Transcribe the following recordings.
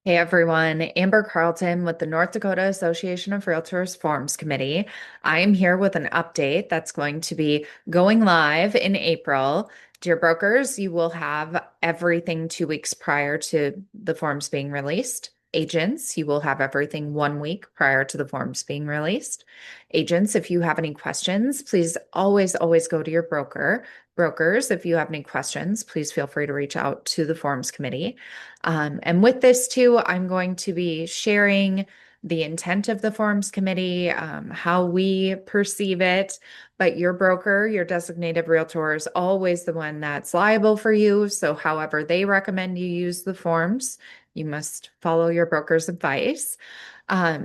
Hey everyone, Amber Carlton with the North Dakota Association of Realtors Forms Committee. I am here with an update that's going to be going live in April. Dear brokers, you will have everything 2 weeks prior to the forms being released. Agents, you will have everything 1 week prior to the forms being released. Agents, if you have any questions, please always go to your broker. Brokers, if you have any questions, please feel free to reach out to the Forms Committee. And with this too, I'm going to be sharing the intent of the Forms Committee, how we perceive it, but your broker, your designated realtor is always the one that's liable for you. So however they recommend you use the forms, you must follow your broker's advice.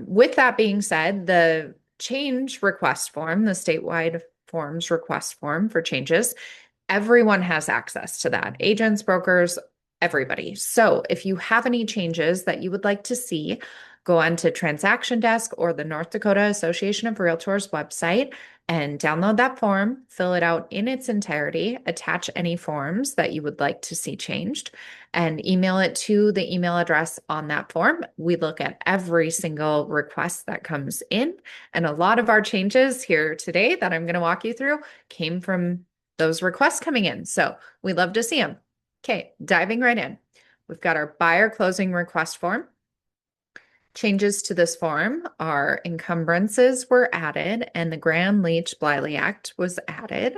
With that being said, the change request form, the statewide forms request form for changes, everyone has access to that. Agents, brokers, everybody. So if you have any changes that you would like to see, go on to Transaction Desk or the North Dakota Association of Realtors website and download that form, fill it out in its entirety, attach any forms that you would like to see changed, and email it to the email address on that form. We look at every single request that comes in, and a lot of our changes here today that I'm going to walk you through came from those requests coming in. So we love to see them. Okay, diving right in. We've got our buyer closing request form. Changes to this form are encumbrances were added and the Grand Leach Bliley Act was added.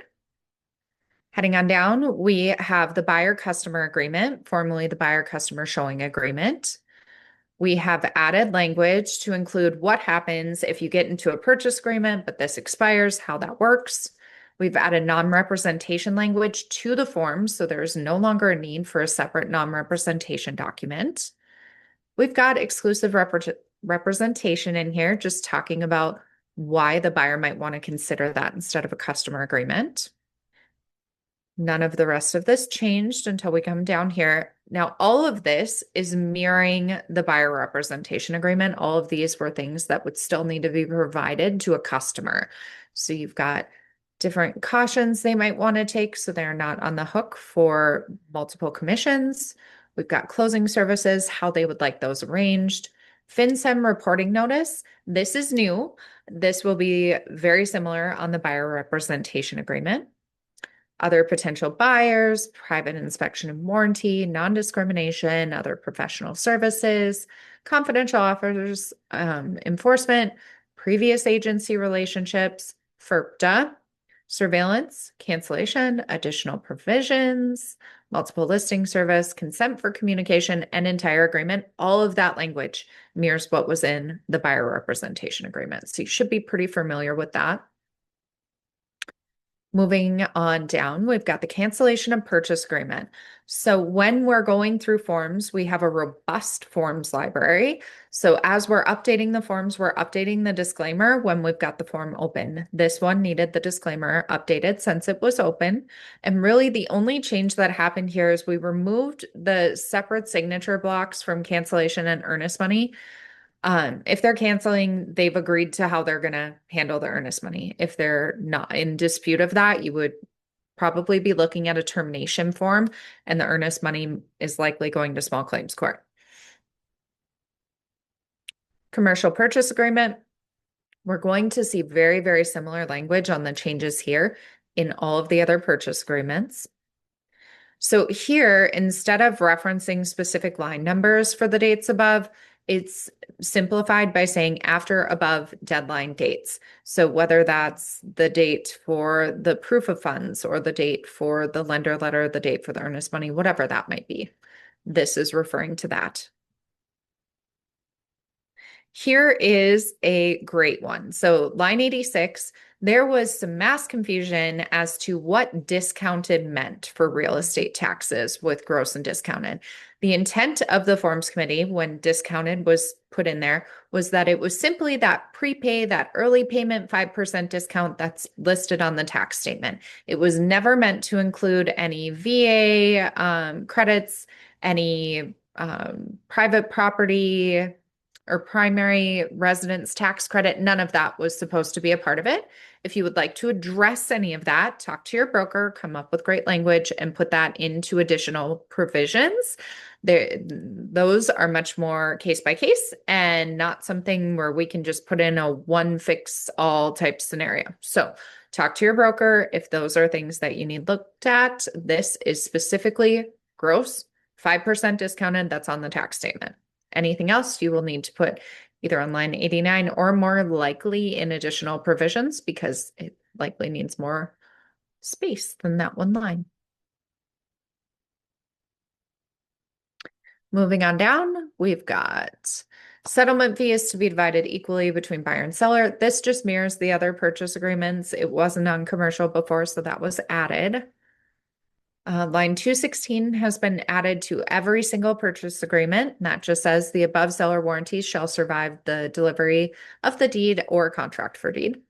Heading on down, we have the buyer customer agreement, formerly the buyer customer showing agreement. We have added language to include what happens if you get into a purchase agreement, but this expires, how that works. We've added non-representation language to the form, so there's no longer a need for a separate non-representation document. We've got exclusive representation in here, just talking about why the buyer might want to consider that instead of a customer agreement. None of the rest of this changed until we come down here. Now, all of this is mirroring the buyer representation agreement. All of these were things that would still need to be provided to a customer. So you've got different cautions they might want to take so they're not on the hook for multiple commissions. We've got closing services, how they would like those arranged. FinCEN reporting notice. This is new. This will be very similar on the buyer representation agreement. Other potential buyers, private inspection and warranty, non-discrimination, other professional services, confidential offers, enforcement, previous agency relationships, FERPTA, surveillance, cancellation, additional provisions, multiple listing service, consent for communication, and entire agreement. All of that language mirrors what was in the buyer representation agreement. So you should be pretty familiar with that. Moving on down, we've got the cancellation of purchase agreement. So when we're going through forms, we have a robust forms library. So as we're updating the forms, we're updating the disclaimer when we've got the form open. This one needed the disclaimer updated since it was open. And really the only change that happened here is we removed the separate signature blocks from cancellation and earnest money. If they're canceling, they've agreed to how they're going to handle the earnest money. If they're not in dispute of that, you would probably be looking at a termination form, and the earnest money is likely going to small claims court. Commercial purchase agreement. We're going to see very similar language on the changes here in all of the other purchase agreements. So here, instead of referencing specific line numbers for the dates above, it's simplified by saying after above deadline dates. So whether that's the date for the proof of funds or the date for the lender letter, the date for the earnest money, whatever that might be, this is referring to that. Here is a great one. So line 86, there was some mass confusion as to what discounted meant for real estate taxes with gross and discounted. The intent of the Forms Committee when discounted was put in there was that it was simply that prepay, that early payment 5% discount that's listed on the tax statement. It was never meant to include any VA credits, any private property or primary residence tax credit. None of that was supposed to be a part of it. If you would like to address any of that, talk to your broker, come up with great language, and put that into additional provisions. Those are much more case by case and not something where we can just put in a one fix all type scenario. So talk to your broker if those are things that you need looked at. This is specifically gross, 5% discounted. That's on the tax statement. Anything else you will need to put either on line 89 or more likely in additional provisions because it likely needs more space than that one line. Moving on down, we've got settlement fee is to be divided equally between buyer and seller. This just mirrors the other purchase agreements. It wasn't on commercial before, so that was added. Line 216 has been added to every single purchase agreement. And that just says the above seller warranties shall survive the delivery of the deed or contract for deed.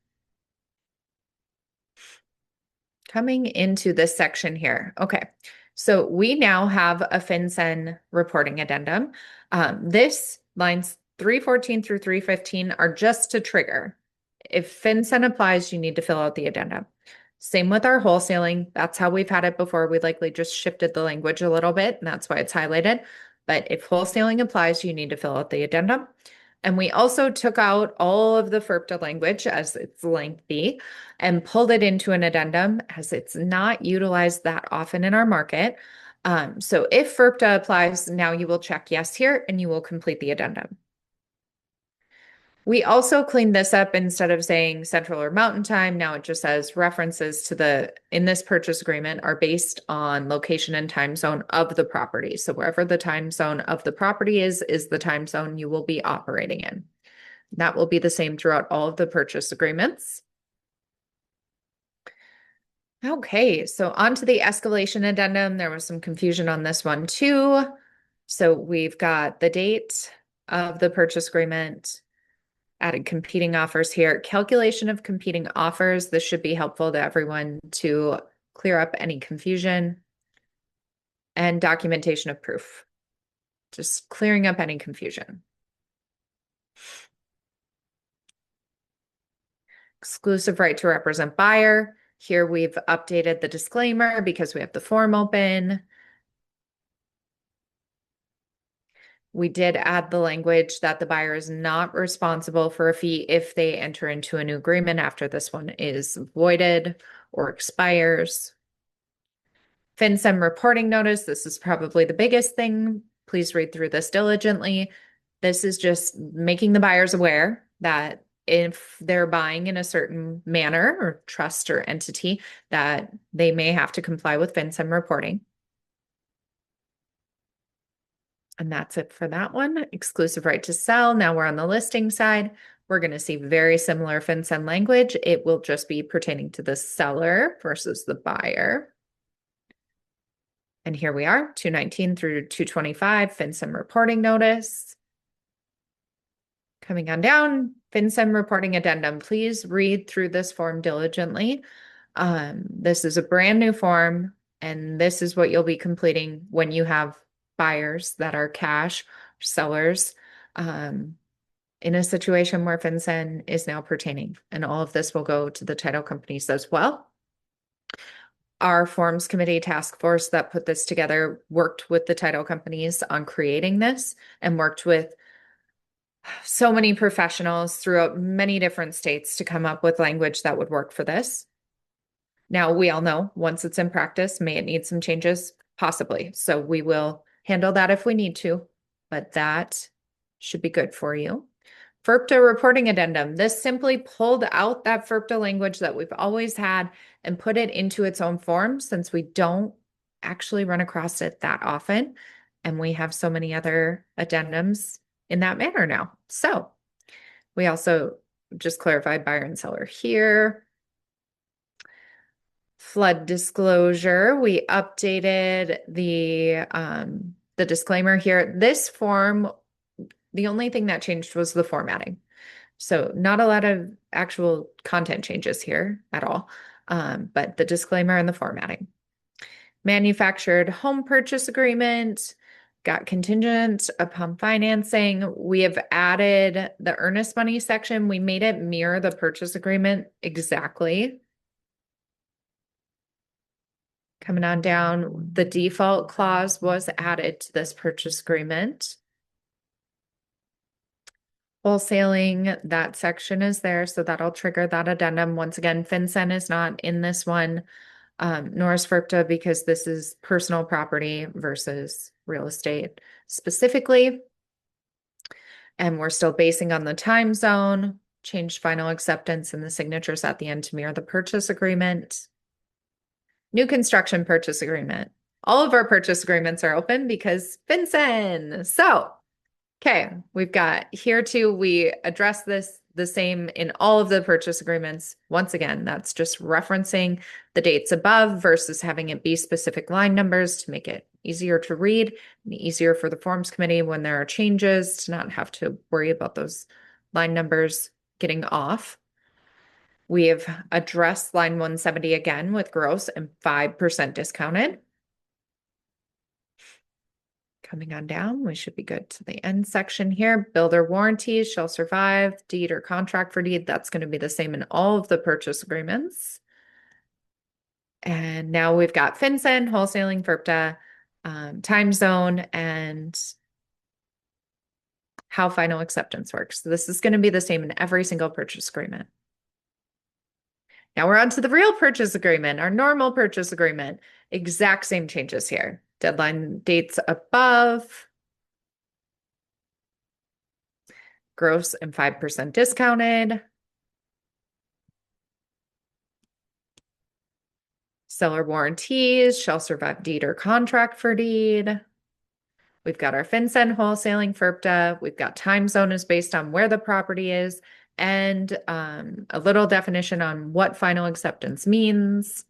Coming into this section here. Okay, so we now have a FinCEN reporting addendum. This lines 314 through 315 are just to trigger. If FinCEN applies, you need to fill out the addendum. Same with our wholesaling. That's how we've had it before. We likely just shifted the language a little bit, and that's why it's highlighted. But if wholesaling applies, you need to fill out the addendum. And we also took out all of the FERPTA language as it's lengthy and pulled it into an addendum as it's not utilized that often in our market. So if FERPTA applies, now you will check yes here and you will complete the addendum. We also cleaned this up instead of saying Central or Mountain Time. Now it just says references to in this purchase agreement are based on location and time zone of the property. So wherever the time zone of the property is the time zone you will be operating in. That will be the same throughout all of the purchase agreements. Okay, so on to the escalation addendum. There was some confusion on this one too. So we've got the date of the purchase agreement, added competing offers here. Calculation of competing offers. This should be helpful to everyone to clear up any confusion. And documentation of proof. Just clearing up any confusion. Exclusive right to represent buyer. Here we've updated the disclaimer because we have the form open. We did add the language that the buyer is not responsible for a fee if they enter into a new agreement after this one is voided or expires. FinCEN reporting notice. This is probably the biggest thing. Please read through this diligently. This is just making the buyers aware that if they're buying in a certain manner or trust or entity, that they may have to comply with FinCEN reporting. And that's it for that one. Exclusive right to sell. Now we're on the listing side. We're going to see very similar FinCEN language. It will just be pertaining to the seller versus the buyer. And here we are, 219 through 225, FinCEN reporting notice. Coming on down, FinCEN reporting addendum. Please read through this form diligently. This is a brand new form, and this is what you'll be completing when you have buyers that are cash sellers in a situation where FinCEN is now pertaining. And all of this will go to the title companies as well. Our Forms Committee task force that put this together worked with the title companies on creating this and worked with so many professionals throughout many different states to come up with language that would work for this. Now, we all know once it's in practice, may it need some changes? Possibly. So we will handle that if we need to, but that should be good for you. FERPTA reporting addendum. This simply pulled out that FERPTA language that we've always had and put it into its own form since we don't actually run across it that often. And we have so many other addendums in that manner now. So we also just clarified buyer and seller here. Flood disclosure. We updated the disclaimer here. This form, the only thing that changed was the formatting. So not a lot of actual content changes here at all, but the disclaimer and the formatting. Manufactured home purchase agreement. Got contingent upon financing. We have added the earnest money section. We made it mirror the purchase agreement exactly. Coming on down, the default clause was added to this purchase agreement. Wholesaling, that section is there, so that'll trigger that addendum. Once again, FinCEN is not in this one, nor is FERPTA, because this is personal property versus real estate specifically. And we're still basing on the time zone, changed final acceptance and the signatures at the end to mirror the purchase agreement. New construction purchase agreement. All of our purchase agreements are open because FinCEN. So, okay, we've got here too, we address this the same in all of the purchase agreements. Once again, that's just referencing the dates above versus having it be specific line numbers to make it easier to read and easier for the forms committee when there are changes to not have to worry about those line numbers getting off. We have addressed line 170 again with gross and 5% discounted. Coming on down, we should be good to the end section here. Builder warranties shall survive, deed or contract for deed. That's going to be the same in all of the purchase agreements. And now we've got FinCEN, wholesaling, FERPTA, time zone, and how final acceptance works. So this is going to be the same in every single purchase agreement. Now we're on to the real purchase agreement, our normal purchase agreement. Exact same changes here. Deadline dates above. Gross and 5% discounted. Seller warranties shall survive deed or contract for deed. We've got our FinCEN wholesaling FERPTA. We've got time zone is based on where the property is, and a little definition on what final acceptance means.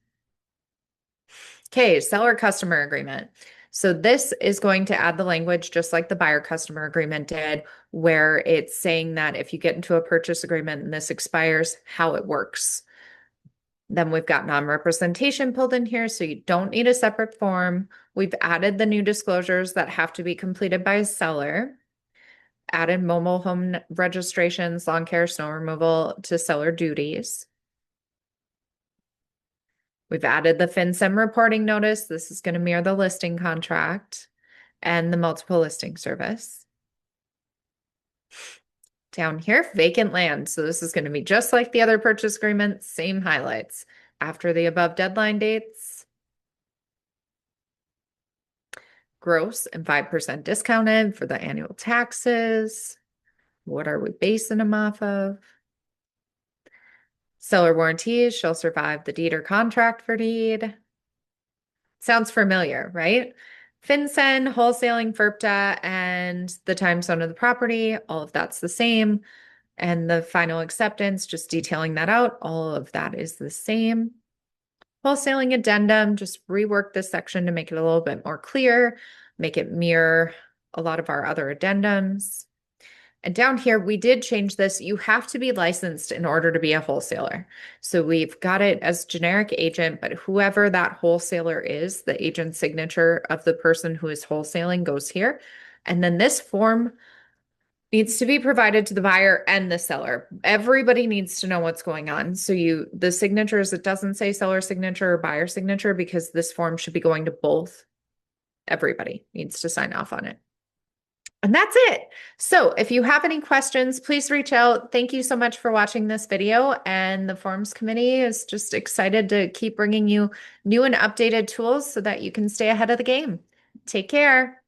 Okay, seller customer agreement. So this is going to add the language just like the buyer customer agreement did, where it's saying that if you get into a purchase agreement and this expires, how it works. Then we've got non-representation pulled in here, so you don't need a separate form. We've added the new disclosures that have to be completed by a seller. Added mobile home registrations, lawn care, snow removal to seller duties. We've added the FinCEN reporting notice. This is going to mirror the listing contract and the multiple listing service. Down here, vacant land. So this is going to be just like the other purchase agreement, same highlights. After the above deadline dates, gross and 5% discounted for the annual taxes. What are we basing them off of? Seller warranties shall survive the deed or contract for deed. Sounds familiar, right? FinCEN, wholesaling, FERPTA, and the time zone of the property, all of that's the same. And the final acceptance, just detailing that out, all of that is the same. Wholesaling addendum, just rework this section to make it a little bit more clear, make it mirror a lot of our other addendums. And down here, we did change this. You have to be licensed in order to be a wholesaler. So we've got it as generic agent, but whoever that wholesaler is, the agent signature of the person who is wholesaling goes here. And then this form needs to be provided to the buyer and the seller. Everybody needs to know what's going on. So the signatures, it doesn't say seller signature or buyer signature because this form should be going to both. Everybody needs to sign off on it. And that's it. So if you have any questions, please reach out. Thank you so much for watching this video. And the Forms Committee is just excited to keep bringing you new and updated tools so that you can stay ahead of the game. Take care.